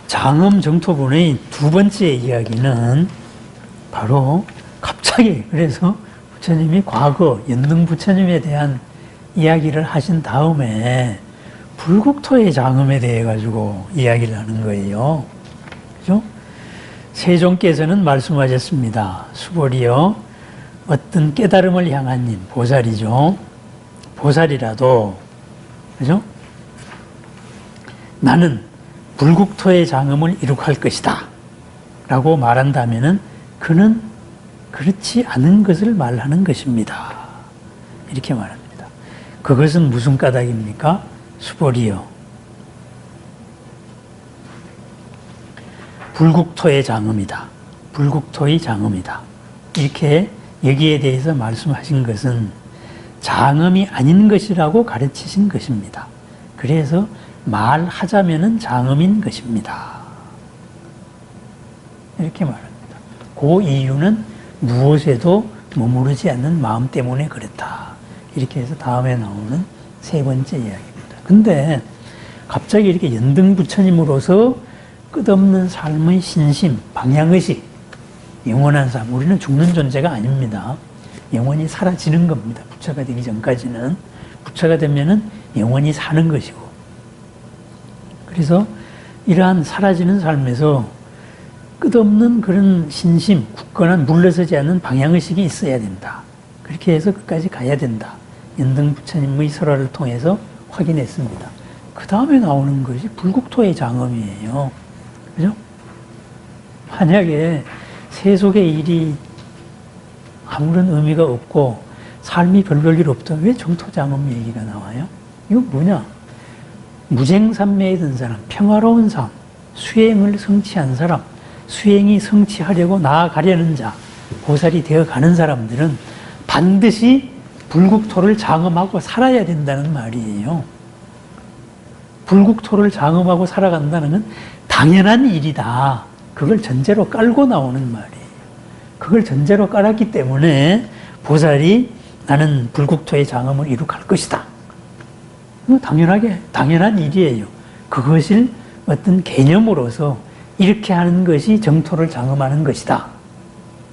장엄 정토분의 두 번째 이야기는 바로 갑자기 그래서 부처님이 과거 연등 부처님에 대한 이야기를 하신 다음에 불국토의 장엄에 대해 가지고 이야기를 하는 거예요. 그죠? 세종께서는 말씀하셨습니다. 수보리여, 어떤 깨달음을 향한 님, 보살이죠. 보살이라도, 그죠? 나는 불국토의 장엄을 이룩할 것이다 라고 말한다면은 그는 그렇지 않은 것을 말하는 것입니다. 이렇게 말합니다. 그것은 무슨 까닭입니까? 수보리여, 불국토의 장엄이다. 불국토의 장엄이다. 이렇게 여기에 대해서 말씀하신 것은 장엄이 아닌 것이라고 가르치신 것입니다. 그래서 말하자면은 장엄인 것입니다. 이렇게 말합니다. 그 이유는 무엇에도 머무르지 않는 마음 때문에 그렇다. 이렇게 해서 다음에 나오는 세 번째 이야기입니다. 근데 갑자기 이렇게 연등 부처님으로서 끝없는 삶의 신심, 방향의식, 영원한 삶, 우리는 죽는 존재가 아닙니다. 영원히 사라지는 겁니다. 부처가 되기 전까지는. 부처가 되면은 영원히 사는 것이고. 그래서 이러한 사라지는 삶에서 끝없는 그런 신심, 굳건한 물러서지 않는 방향의식이 있어야 된다. 그렇게 해서 끝까지 가야 된다. 연등 부처님의 설화를 통해서 확인했습니다. 그 다음에 나오는 것이 불국토의 장엄이에요. 그죠? 만약에 세속의 일이 아무런 의미가 없고 삶이 별볼일 없다. 왜 정토장엄 얘기가 나와요? 이거 뭐냐? 무쟁삼매에 든 사람, 평화로운 삶, 수행을 성취한 사람, 수행이 성취하려고 나아가려는 자, 보살이 되어가는 사람들은 반드시 불국토를 장엄하고 살아야 된다는 말이에요. 불국토를 장엄하고 살아간다는 건 당연한 일이다. 그걸 전제로 깔고 나오는 말이에요. 그걸 전제로 깔았기 때문에 보살이 나는 불국토의 장엄을 이룩할 것이다. 당연한 일이에요. 그것을 어떤 개념으로서 이렇게 하는 것이 정토를 장엄하는 것이다.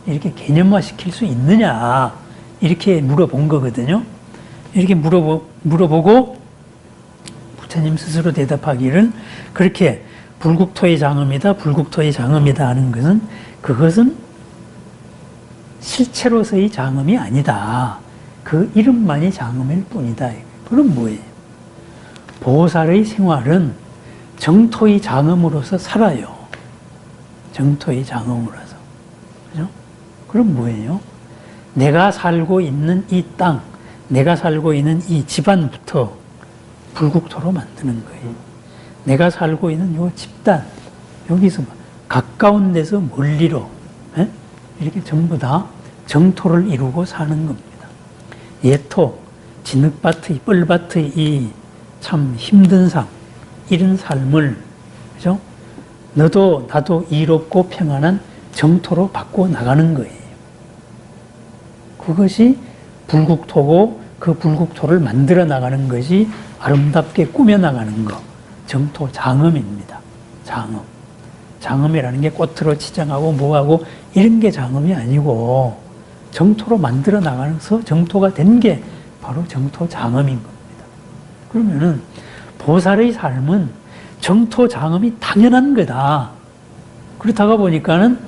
이렇게 개념화시킬 수 있느냐. 이렇게 물어본 거거든요. 이렇게 물어보고 부처님 스스로 대답하기를 그렇게 불국토의 장엄이다, 불국토의 장엄이다 하는 것은 그것은 실체로서의 장엄이 아니다. 그 이름만이 장엄일 뿐이다. 그럼 뭐예요? 보살의 생활은 정토의 장엄으로서 살아요. 정토의 장엄으로서. 그죠? 그럼 뭐예요? 내가 살고 있는 이 땅, 내가 살고 있는 이 집안부터 불국토로 만드는 거예요. 내가 살고 있는 요 집단, 여기서 가까운 데서 멀리로, 이렇게 전부 다 정토를 이루고 사는 겁니다. 예토, 진흙밭의, 뻘밭의 이 참 힘든 삶, 이런 삶을, 그죠? 너도 나도 이롭고 평안한 정토로 바꿔 나가는 거예요. 그것이 불국토고 그 불국토를 만들어 나가는 것이 아름답게 꾸며 나가는 것. 정토 장엄입니다. 장엄. 장엄이라는 게 꽃으로 치장하고 뭐하고 이런 게 장엄이 아니고 정토로 만들어 나가서 정토가 된 게 바로 정토 장엄인 겁니다. 그러면은 보살의 삶은 정토 장엄이 당연한 거다. 그렇다가 보니까는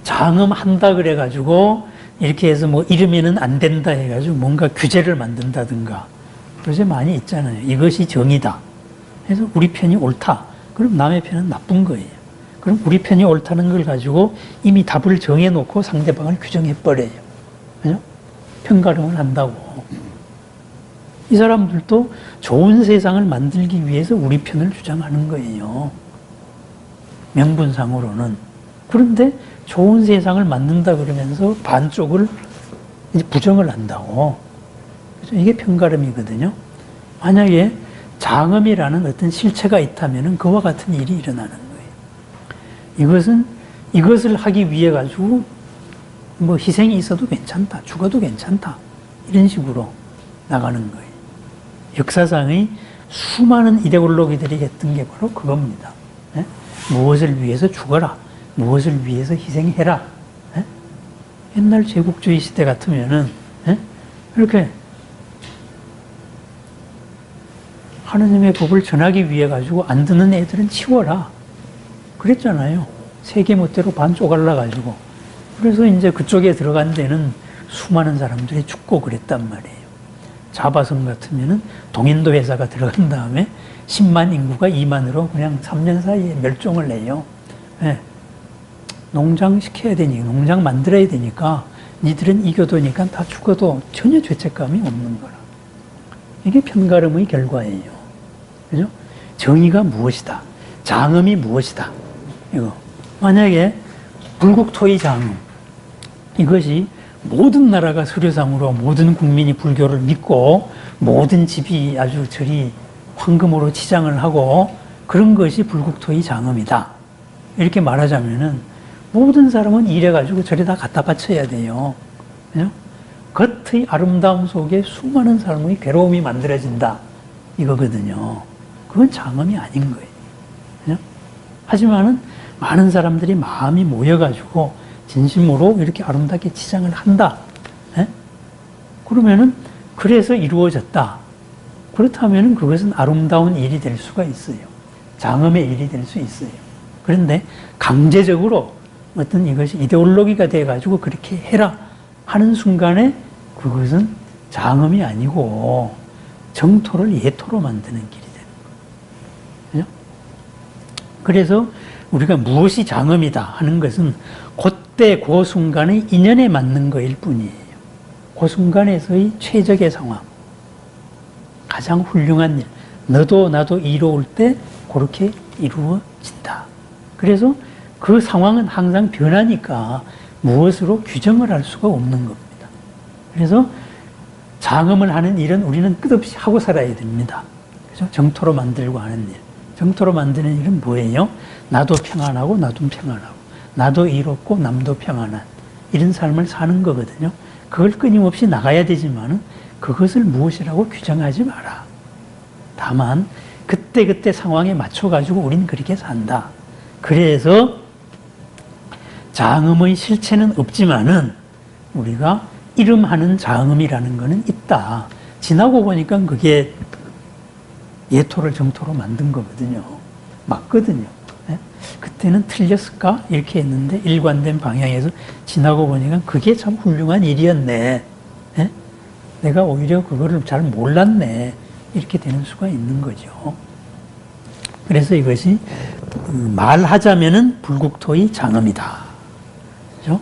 장엄한다 그래가지고 이렇게 해서 뭐 이러면은 안 된다 해가지고 뭔가 규제를 만든다든가 요새 많이 있잖아요. 이것이 정의다. 그래서 우리 편이 옳다. 그럼 남의 편은 나쁜 거예요. 그럼 우리 편이 옳다는 걸 가지고 이미 답을 정해놓고 상대방을 규정해버려요. 그죠? 편가름을 한다고. 이 사람들도 좋은 세상을 만들기 위해서 우리 편을 주장하는 거예요. 명분상으로는. 그런데 좋은 세상을 만든다 그러면서 반쪽을 이제 부정을 한다고. 그래서 이게 편가름이거든요. 만약에 장엄이라는 어떤 실체가 있다면 그와 같은 일이 일어나는 거예요. 이것을 하기 위해 가지고 뭐 희생이 있어도 괜찮다. 죽어도 괜찮다. 이런 식으로 나가는 거예요. 역사상의 수많은 이데올로기들이 했던 게 바로 그겁니다. 예? 무엇을 위해서 죽어라. 무엇을 위해서 희생해라. 예? 옛날 제국주의 시대 같으면은 예? 이렇게 하느님의 법을 전하기 위해 가지고 안 듣는 애들은 치워라. 그랬잖아요. 세계 멋대로 반 쪼갈라 가지고. 그래서 이제 그쪽에 들어간 데는 수많은 사람들이 죽고 그랬단 말이에요. 자바성 같으면은 동인도 회사가 들어간 다음에 10만 인구가 2만으로 그냥 3년 사이에 멸종을 해요. 예. 농장 시켜야 되니까, 농장 만들어야 되니까 니들은 이겨도니까 다 죽어도 전혀 죄책감이 없는 거라. 이게 편가름의 결과예요. 그죠? 정의가 무엇이다. 장엄이 무엇이다. 이거. 만약에 불국토의 장엄. 이것이 모든 나라가 서류상으로 모든 국민이 불교를 믿고 모든 집이 아주 저리 황금으로 치장을 하고 그런 것이 불국토의 장엄이다. 이렇게 말하자면은 모든 사람은 이래가지고 저리 다 갖다 바쳐야 돼요. 그죠? 겉의 아름다움 속에 수많은 사람의 괴로움이 만들어진다. 이거거든요. 그건 장엄이 아닌 거예요. 그죠? 하지만은 많은 사람들이 마음이 모여가지고 진심으로 이렇게 아름답게 치장을 한다. 예? 그러면은 그래서 이루어졌다. 그렇다면은 그것은 아름다운 일이 될 수가 있어요. 장엄의 일이 될 수 있어요. 그런데 강제적으로 어떤 이것이 이데올로기가 돼가지고 그렇게 해라 하는 순간에 그것은 장엄이 아니고 정토를 예토로 만드는 길이 되는 거예요. 그죠? 그래서 우리가 무엇이 장엄이다 하는 것은 그때 그 순간의 인연에 맞는 거일 뿐이에요. 그 순간에서의 최적의 상황, 가장 훌륭한 일, 너도 나도 이로울 때 그렇게 이루어진다. 그래서 그 상황은 항상 변하니까 무엇으로 규정을 할 수가 없는 겁니다. 그래서 장엄을 하는 일은 우리는 끝없이 하고 살아야 됩니다. 그죠? 정토로 만들고 하는 일. 정토로 만드는 일은 뭐예요? 나도 평안하고 나도 평안하고 나도 이롭고 남도 평안한 이런 삶을 사는 거거든요. 그걸 끊임없이 나가야 되지만 그것을 무엇이라고 규정하지 마라. 다만 그때그때 상황에 맞춰가지고 우린 그렇게 산다. 그래서 장엄의 실체는 없지만은 우리가 이름하는 장엄이라는 것은 있다. 지나고 보니까 그게 예토를 정토로 만든 거거든요. 맞거든요. 네? 그때는 틀렸을까? 이렇게 했는데 일관된 방향에서 지나고 보니까 그게 참 훌륭한 일이었네. 네? 내가 오히려 그거를 잘 몰랐네. 이렇게 되는 수가 있는 거죠. 그래서 이것이 말하자면은 불국토의 장엄이다. 그죠?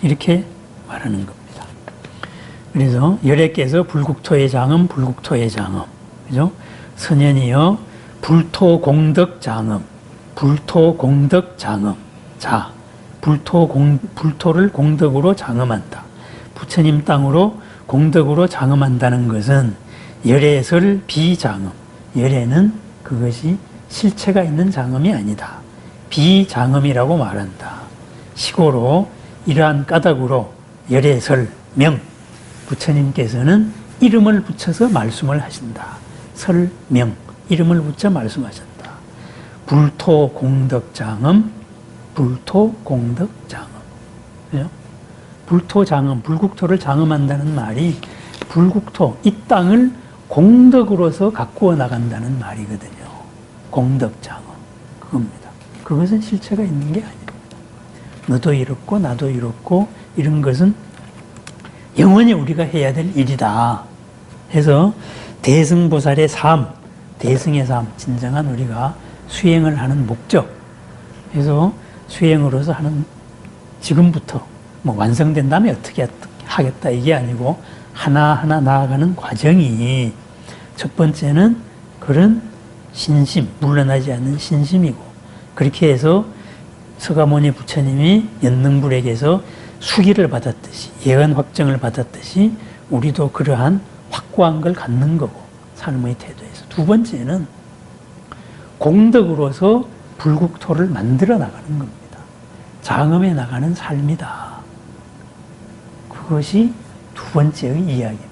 이렇게 말하는 겁니다. 그래서 열애께서 불국토의 장엄, 불국토의 장엄. 그죠? 선현이여 불토공덕 장엄, 불토공덕 장엄. 자, 불토를 공덕으로 장엄한다. 부처님 땅으로 공덕으로 장엄한다는 것은 열애설 비장엄. 열애는 그것이 실체가 있는 장엄이 아니다. 비장엄이라고 말한다. 시고로 이러한 까닭으로 열애설 명. 부처님께서는 이름을 붙여서 말씀을 하신다. 설명, 이름을 붙여 말씀하셨다. 불토공덕장엄, 불토공덕장엄. 그죠? 불토장엄, 불국토를 장엄한다는 말이 불국토, 이 땅을 공덕으로서 가꾸어 나간다는 말이거든요. 공덕장엄, 그겁니다. 그것은 실체가 있는 게 아닙니다. 너도 이롭고 나도 이롭고 이런 것은 영원히 우리가 해야 될 일이다. 해서 대승보살의 삶, 대승의 삶, 진정한 우리가 수행을 하는 목적. 그래서 수행으로서 하는 지금부터 뭐 완성된 다음에 어떻게 하겠다 이게 아니고 하나하나 나아가는 과정이 첫 번째는 그런 신심, 물러나지 않는 신심이고 그렇게 해서 서가모니 부처님이 연능불에게서 수기를 받았듯이 예언 확정을 받았듯이 우리도 그러한 확고한 걸 갖는 거고 삶의 태도에서 두 번째는 공덕으로서 불국토를 만들어 나가는 겁니다. 장엄해 나가는 삶이다. 그것이 두 번째의 이야기입니다.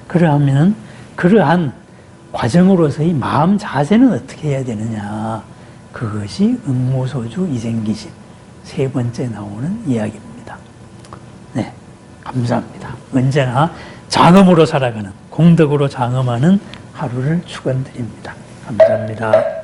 그러하면 그러한 과정으로서의 마음 자세는 어떻게 해야 되느냐 그것이 응모소주 이생기심 세 번째 나오는 이야기입니다. 네, 감사합니다. 언제나 장엄으로 살아가는, 공덕으로 장엄하는 하루를 축원드립니다. 감사합니다.